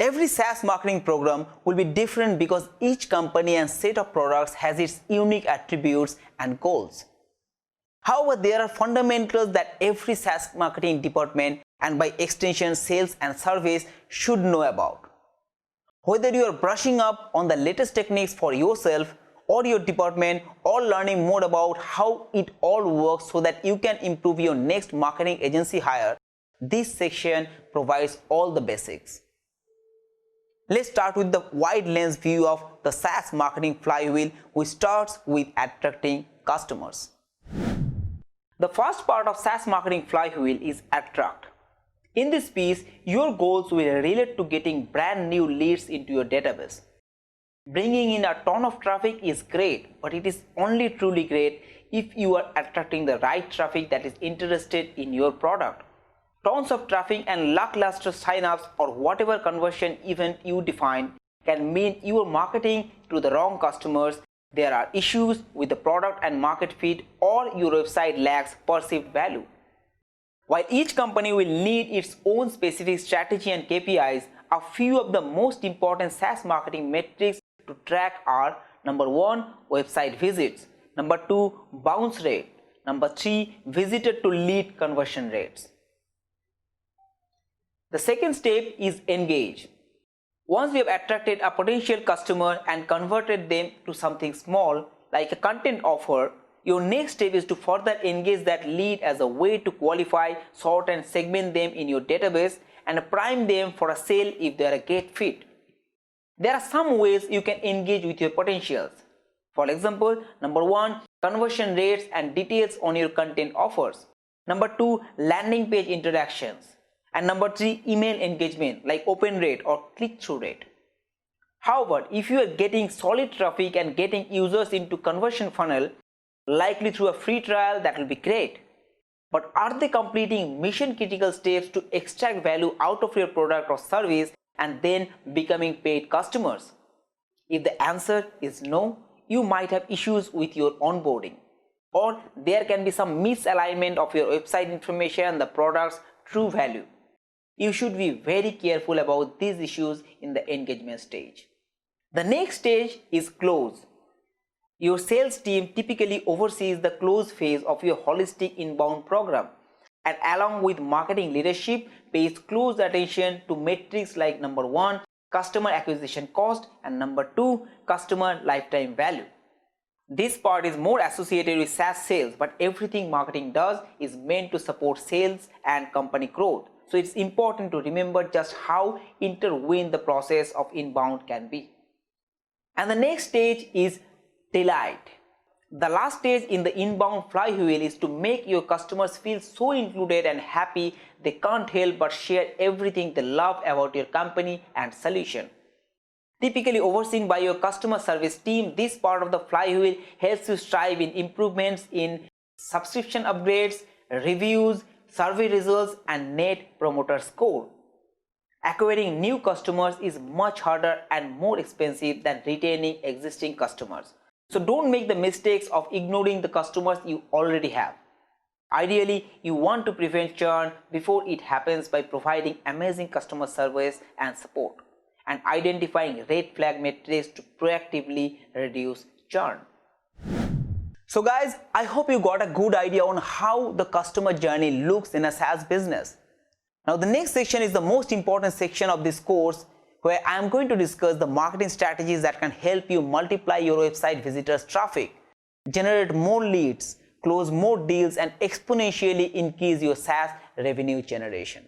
Every SaaS marketing program will be different because each company and set of products has its unique attributes and goals. However, there are fundamentals that every SaaS marketing department and by extension sales and service should know about. Whether you are brushing up on the latest techniques for yourself or your department or learning more about how it all works so that you can improve your next marketing agency hire, this section provides all the basics. Let's start with the wide lens view of the SaaS marketing flywheel, which starts with attracting customers. The first part of SaaS marketing flywheel is attract. In this piece, your goals will relate to getting brand new leads into your database. Bringing in a ton of traffic is great, but it is only truly great if you are attracting the right traffic that is interested in your product. Tons of traffic and lackluster signups or whatever conversion event you define can mean you are marketing to the wrong customers. There are issues with the product and market fit, or your website lacks perceived value. While each company will need its own specific strategy and KPIs, a few of the most important SaaS marketing metrics to track are: number 1, website visits; number 2, bounce rate; number 3, visitor to lead conversion rates. The second step is engage. Once we have attracted a potential customer and converted them to something small like a content offer, your next step is to further engage that lead as a way to qualify, sort and segment them in your database and prime them for a sale if they are a great fit. There are some ways you can engage with your potentials. For example, number 1, conversion rates and details on your content offers. Number 2, landing page interactions. And number 3, email engagement like open rate or click-through rate. However, if you are getting solid traffic and getting users into conversion funnel, likely through a free trial, that will be great. But are they completing mission critical steps to extract value out of your product or service and then becoming paid customers? If the answer is no, you might have issues with your onboarding, or there can be some misalignment of your website information and the product's true value. You should be very careful about these issues in the engagement stage. The next stage is close. Your sales team typically oversees the close phase of your holistic inbound program, and along with marketing leadership pays close attention to metrics like number 1, customer acquisition cost, and number 2, customer lifetime value. This part is more associated with SaaS sales, but everything marketing does is meant to support sales and company growth. So it's important to remember just how intertwined the process of inbound can be. And the next stage is delight. The last stage in the inbound flywheel is to make your customers feel so included and happy they can't help but share everything they love about your company and solution. Typically overseen by your customer service team, this part of the flywheel helps you strive in improvements in subscription upgrades, reviews, survey results, and net promoter score. Acquiring new customers is much harder and more expensive than retaining existing customers. So don't make the mistakes of ignoring the customers you already have. Ideally, you want to prevent churn before it happens by providing amazing customer service and support, and identifying red flag metrics to proactively reduce churn. So guys, I hope you got a good idea on how the customer journey looks in a SaaS business. Now the next section is the most important section of this course, where I am going to discuss the marketing strategies that can help you multiply your website visitors traffic, generate more leads, close more deals, and exponentially increase your SaaS revenue generation.